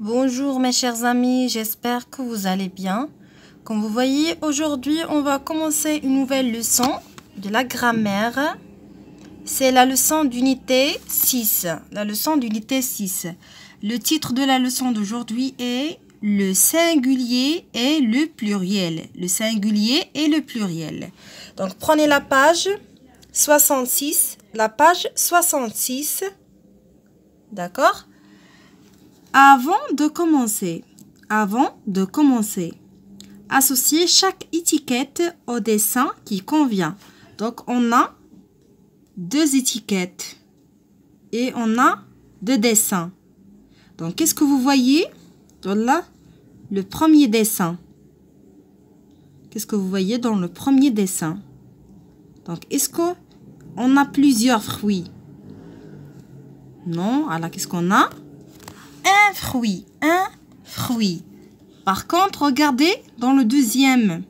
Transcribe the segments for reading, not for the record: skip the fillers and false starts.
Bonjour mes chers amis, j'espère que vous allez bien. Comme vous voyez, aujourd'hui on va commencer une nouvelle leçon de la grammaire. C'est la leçon d'unité 6. Le titre de la leçon d'aujourd'hui est le singulier et le pluriel. Donc prenez la page 66. D'accord? Avant de commencer, associez chaque étiquette au dessin qui convient. Donc, on a deux étiquettes et on a deux dessins. Donc, qu'est-ce que vous voyez dans le premier dessin? Qu'est-ce que vous voyez dans le premier dessin? Donc, est-ce qu'on a plusieurs fruits? Non. Alors, qu'est-ce qu'on a? Un fruit. Par contre, regardez, dans le deuxième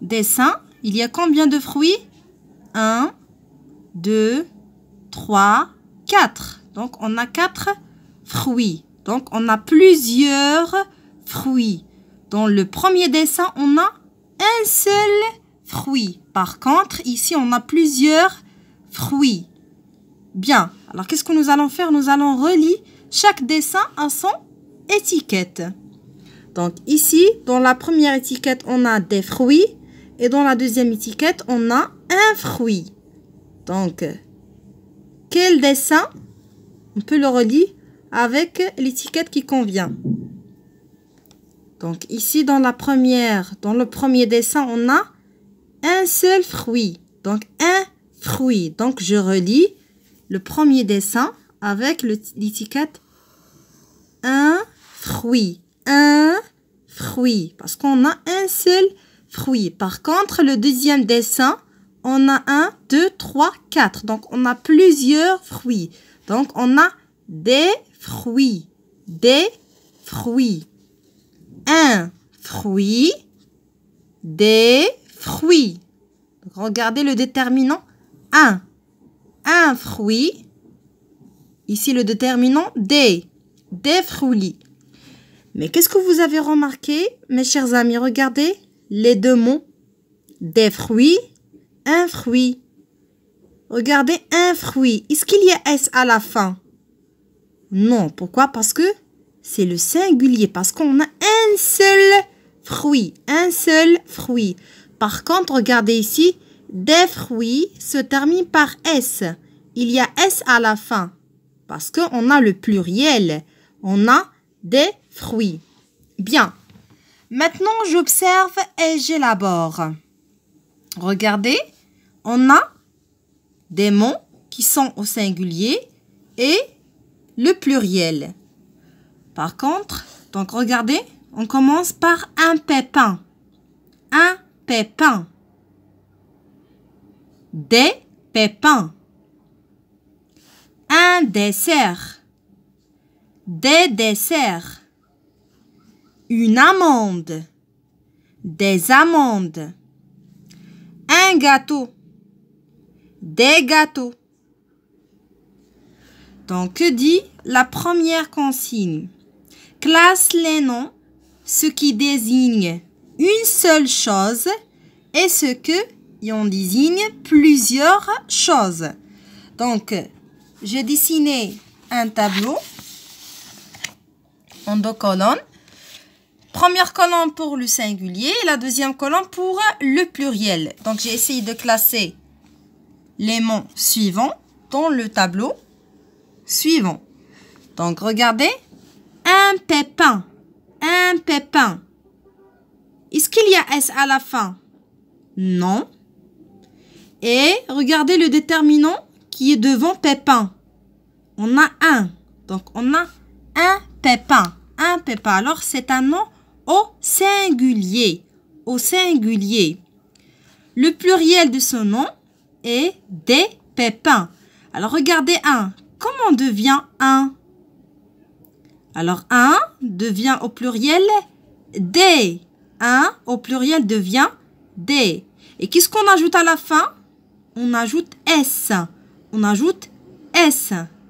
dessin, il y a combien de fruits? 1, 2, 3, 4. Donc, on a 4 fruits. Donc, on a plusieurs fruits. Dans le premier dessin, on a un seul fruit. Par contre, ici, on a plusieurs fruits. Bien. Alors, qu'est-ce que nous allons faire? Nous allons relier chaque dessin à son étiquette. Donc ici, dans la première étiquette, on a des fruits. Et dans la deuxième étiquette, on a un fruit. Donc, quel dessin? On peut le relier avec l'étiquette qui convient. Donc ici, dans le premier dessin, on a un seul fruit. Donc un fruit. Donc je relie le premier dessin avec l'étiquette un fruit. Parce qu'on a un seul fruit. Par contre, le deuxième dessin, on a 1, 2, 3, 4. Donc, on a plusieurs fruits. Donc, on a des fruits. Un fruit, des fruits. Donc, regardez le déterminant 1. Un fruit. Ici, le déterminant des fruits. Mais qu'est-ce que vous avez remarqué, mes chers amis? Regardez les deux mots. Des fruits, un fruit. Regardez, un fruit. Est-ce qu'il y a S à la fin? Non. Pourquoi? Parce que c'est le singulier. Parce qu'on a un seul fruit. Par contre, regardez ici. Des fruits se termine par S. Il y a S à la fin. Parce qu'on a le pluriel. On a des fruits. Bien. Maintenant, j'observe et j'élabore. Regardez, on a des mots qui sont au singulier et le pluriel. Par contre, donc regardez, on commence par un pépin. Des pépins. Un dessert. Des desserts. Une amande. Des amandes. Un gâteau. Des gâteaux. Donc, que dit la première consigne? Classe les noms, ce qui désigne une seule chose et ce qui en désigne plusieurs choses. Donc, j'ai dessiné un tableau en 2 colonnes. Première colonne pour le singulier et la deuxième colonne pour le pluriel. Donc, j'ai essayé de classer les mots suivants dans le tableau suivant. Donc, regardez. Un pépin. Est-ce qu'il y a S à la fin? Non. Et regardez le déterminant qui est devant pépin. On a un. Donc, on a un pépin. Alors, c'est un nom au singulier. Le pluriel de ce nom est des pépins. Alors, regardez un. Comment devient un? Alors, un devient au pluriel des. Un au pluriel devient des. Et qu'est-ce qu'on ajoute à la fin? On ajoute S.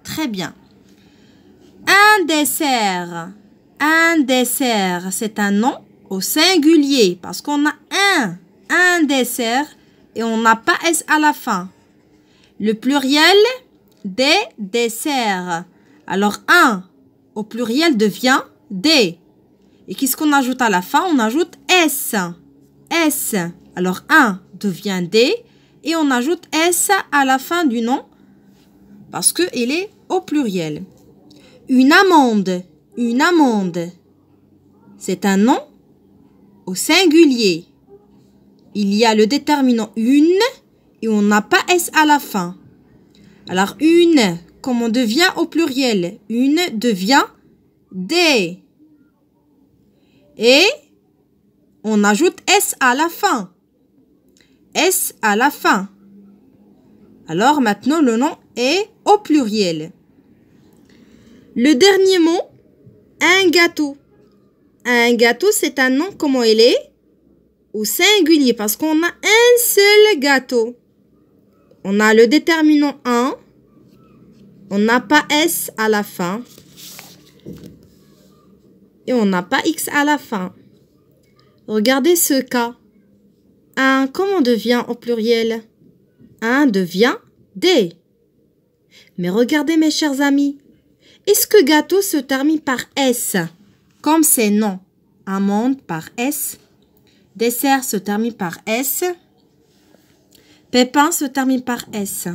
Très bien. Un dessert. un dessert, c'est un nom au singulier parce qu'on a un dessert et on n'a pas S à la fin. Le pluriel, des desserts. Alors, un au pluriel devient des. Et qu'est-ce qu'on ajoute à la fin? On ajoute S. S. Alors, un devient des et on ajoute S à la fin du nom parce qu'il est au pluriel. Une amende. Une amende. C'est un nom au singulier. Il y a le déterminant une et on n'a pas S à la fin. Alors, une, comme on devient au pluriel? Une devient des. Et on ajoute S à la fin. S à la fin. Alors, maintenant, le nom est au pluriel. Le dernier mot, un gâteau. Un gâteau, c'est un nom, comment il est? Au singulier, parce qu'on a un seul gâteau. On a le déterminant un. On n'a pas S à la fin. Et on n'a pas X à la fin. Regardez ce cas. Un, comment devient au pluriel? Un devient des. Mais regardez mes chers amis. Est-ce que gâteau se termine par S? Comme c'est non. Amande par S. Dessert se termine par S. Pépin se termine par S.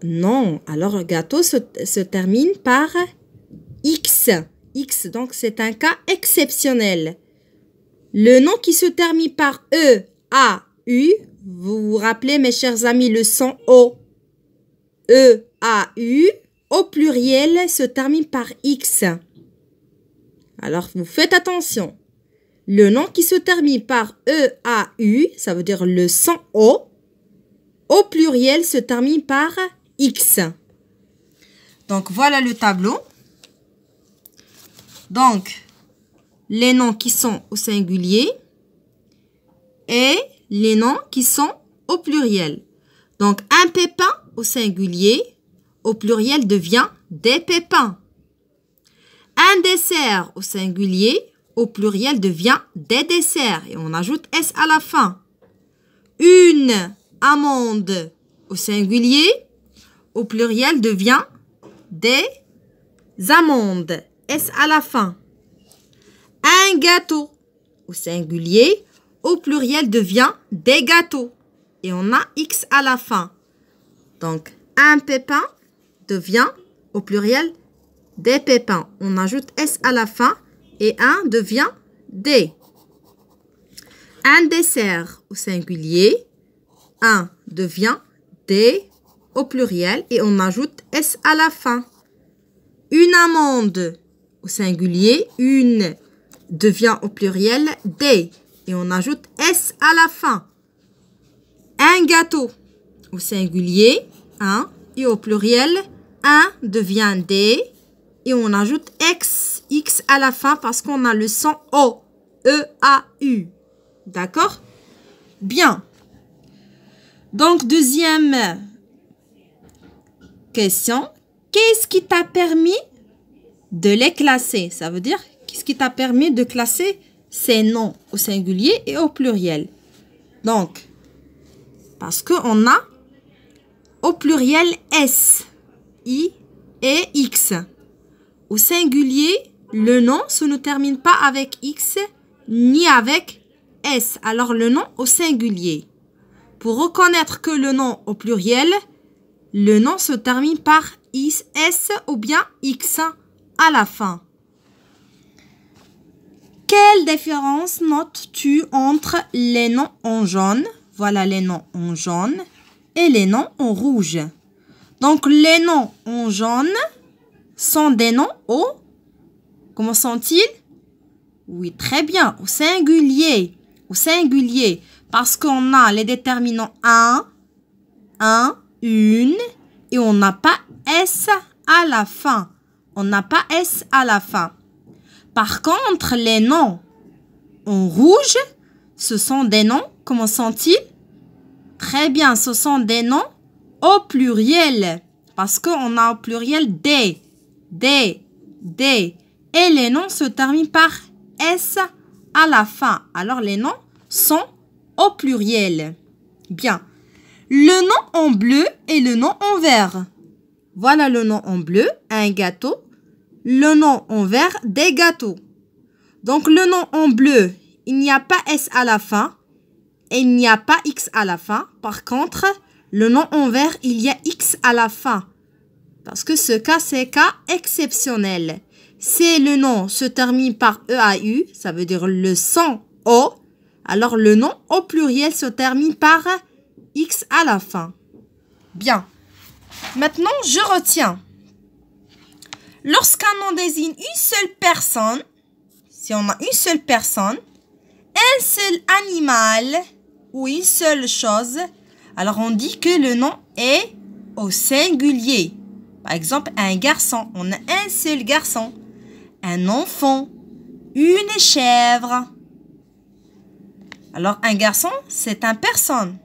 Non. Alors gâteau se termine par X. X, donc c'est un cas exceptionnel. Le nom qui se termine par E, A, U, vous vous rappelez mes chers amis le son O. E, A, U, au pluriel se termine par X. Alors vous faites attention. Le nom qui se termine par E, A, U, ça veut dire le son O, au pluriel se termine par X. Donc voilà le tableau. Donc, les noms qui sont au singulier et les noms qui sont au pluriel. Donc, un pépin au singulier, au pluriel devient des pépins. Un dessert au singulier, au pluriel devient des desserts. Et on ajoute S à la fin. Une amende au singulier, au pluriel devient des amandes. S à la fin. Un gâteau au singulier, au pluriel devient des gâteaux. Et on a X à la fin. Donc, un pépin devient au pluriel des pépins. On ajoute S à la fin et un devient des. Un dessert au singulier, un devient des au pluriel et on ajoute S à la fin. Une amende au singulier, une devient au pluriel des et on ajoute S à la fin. Un gâteau au singulier, un, et au pluriel, un devient des et on ajoute X à la fin parce qu'on a le son O, E, A, U. D'accord? Bien. Donc, deuxième question. Qu'est-ce qui t'a permis de les classer? Ça veut dire, qu'est-ce qui t'a permis de classer ces noms au singulier et au pluriel? Donc, parce qu'on a au pluriel S, I et X. Au singulier, le nom se ne termine pas avec X ni avec S. Alors, le nom au singulier. Pour reconnaître que le nom au pluriel, le nom se termine par S ou bien X à la fin. Quelle différence notes-tu entre les noms en jaune, voilà les noms en jaune, et les noms en rouge? Donc, les noms en jaune sont des noms au... Comment sont-ils? Oui, très bien, au singulier. Au singulier, parce qu'on a les déterminants un, une, et on n'a pas S à la fin. On n'a pas S à la fin. Par contre, les noms en rouge, ce sont des noms, comment sont-ils? Très bien, ce sont des noms au pluriel. Parce qu'on a au pluriel des. Et les noms se terminent par S à la fin. Alors, les noms sont au pluriel. Bien. Le nom en bleu et le nom en vert. Voilà le nom en bleu, un gâteau. Le nom en vert, des gâteaux. Donc, le nom en bleu, il n'y a pas S à la fin et il n'y a pas X à la fin. Par contre, le nom en vert, il y a X à la fin. Parce que ce cas, c'est cas exceptionnel. Si le nom se termine par EAU, ça veut dire le son O, alors le nom au pluriel se termine par X à la fin. Bien. Maintenant, je retiens. Lorsqu'un nom désigne une seule personne, si on a une seule personne, un seul animal ou une seule chose, alors on dit que le nom est au singulier. Par exemple, un garçon, on a un seul garçon. Un enfant, une chèvre. Alors, un garçon, c'est une personne.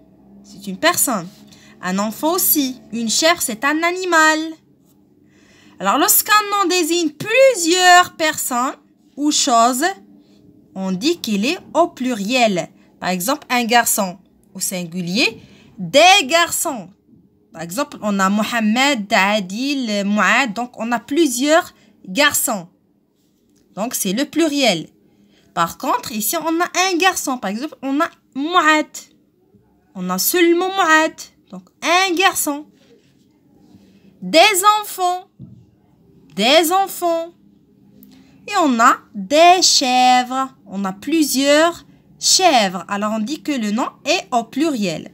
C'est une personne. Un enfant aussi. Une chèvre, c'est un animal. Alors, lorsqu'un nom désigne plusieurs personnes ou choses, on dit qu'il est au pluriel. Par exemple, un garçon au singulier, des garçons. Par exemple, on a Mohamed, Adil, Mouad. Donc, on a plusieurs garçons. Donc, c'est le pluriel. Par contre, ici, on a un garçon. Par exemple, on a Mouad. On a seulement Mouad. Donc, un garçon. Des enfants. Des enfants. Et on a des chèvres. On a plusieurs chèvres. Alors, on dit que le nom est au pluriel.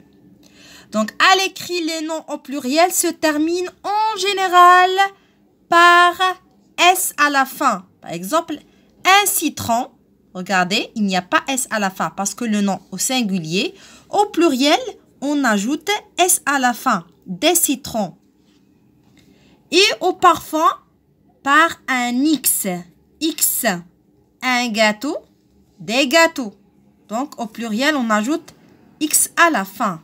Donc, à l'écrit, les noms au pluriel se terminent en général par S à la fin. Par exemple, un citron. Regardez, il n'y a pas S à la fin parce que le nom au singulier. Au pluriel, on ajoute S à la fin. Des citrons. Et au parfum, par un X. X. Un gâteau. Des gâteaux. Donc, au pluriel, on ajoute X à la fin.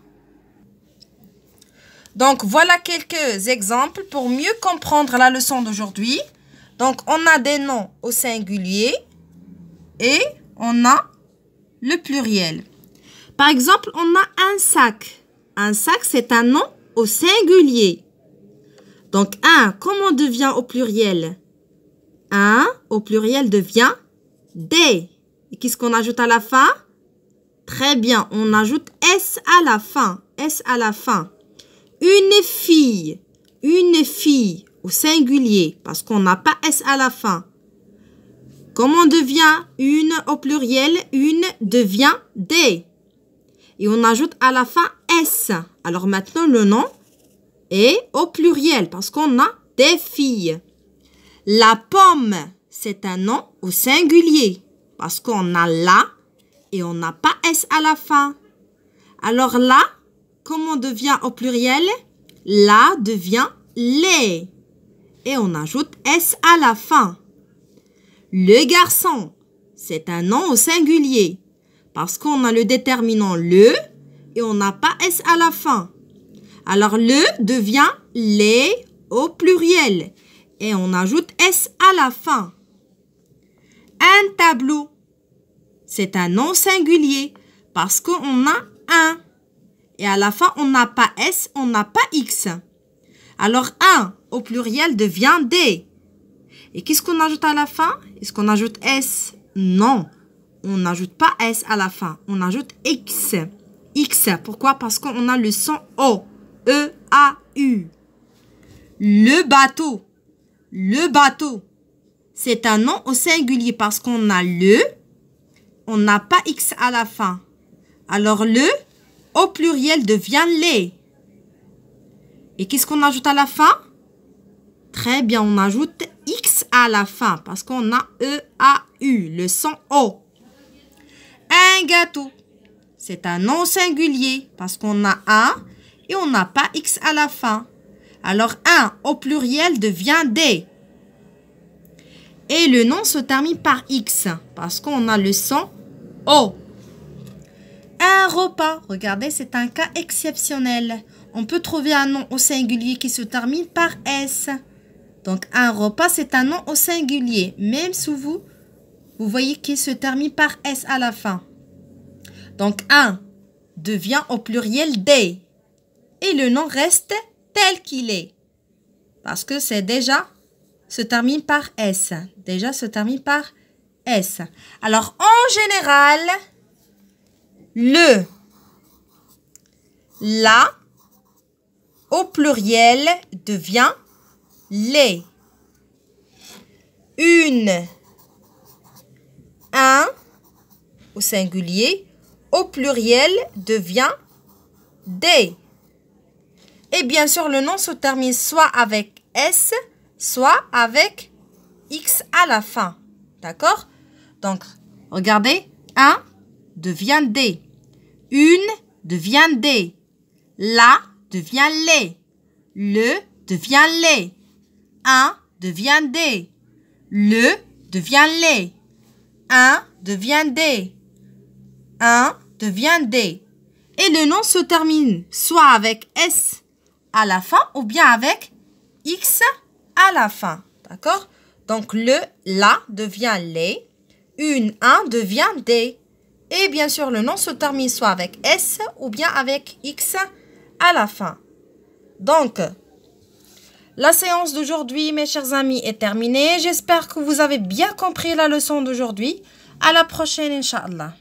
Donc, voilà quelques exemples pour mieux comprendre la leçon d'aujourd'hui. Donc, on a des noms au singulier et on a le pluriel. Par exemple, on a un sac. Un sac, c'est un nom au singulier. Donc, un, comment devient au pluriel? Un, au pluriel devient des. Et qu'est-ce qu'on ajoute à la fin? Très bien, on ajoute S à la fin. S à la fin. Une fille au singulier parce qu'on n'a pas S à la fin. Comment devient une au pluriel? Une devient des. Et on ajoute à la fin S. Alors maintenant, le nom est au pluriel parce qu'on a des filles. La pomme, c'est un nom au singulier parce qu'on a la et on n'a pas S à la fin. Alors là, comment devient au pluriel? La devient les. Et on ajoute S à la fin. Le garçon, c'est un nom au singulier. Parce qu'on a le déterminant le et on n'a pas S à la fin. Alors le devient les au pluriel. Et on ajoute S à la fin. Un tableau, c'est un nom singulier. Parce qu'on a un. Et à la fin, on n'a pas S, on n'a pas X. Alors, un au pluriel devient des. Et qu'est-ce qu'on ajoute à la fin? Est-ce qu'on ajoute S? Non, on n'ajoute pas S à la fin. On ajoute X. X, pourquoi? Parce qu'on a le son O. E-A-U. Le bateau. Le bateau. C'est un nom au singulier parce qu'on a le, on n'a pas X à la fin. Alors, le au pluriel devient les. Et qu'est-ce qu'on ajoute à la fin? Très bien, on ajoute X à la fin parce qu'on a E-A-U, le son O. Un gâteau, c'est un nom singulier parce qu'on a un et on n'a pas X à la fin. Alors, un au pluriel devient des. Et le nom se termine par X parce qu'on a le son O. Un repas, regardez, c'est un cas exceptionnel. On peut trouver un nom au singulier qui se termine par S. Donc, un repas, c'est un nom au singulier. Même si vous voyez qu'il se termine par S à la fin. Donc, un devient au pluriel des. Et le nom reste tel qu'il est. Parce que c'est déjà se termine par S. Déjà se termine par S. Alors, en général, le, la, au pluriel devient les. Une, un, au singulier, au pluriel devient des. Et bien sûr, le nom se termine soit avec S, soit avec X à la fin. D'accord? Donc, regardez. Un devient des. Une devient des. La devient les. Le devient les. Un devient des. Le devient les. Un devient des. Un devient des. Et le nom se termine soit avec S à la fin ou bien avec X à la fin. D'accord? Donc, le, la devient les. Une, un devient des. Et bien sûr, le nom se termine soit avec S ou bien avec X à la fin. Donc, la séance d'aujourd'hui, mes chers amis, est terminée. J'espère que vous avez bien compris la leçon d'aujourd'hui. À la prochaine, Inch'Allah.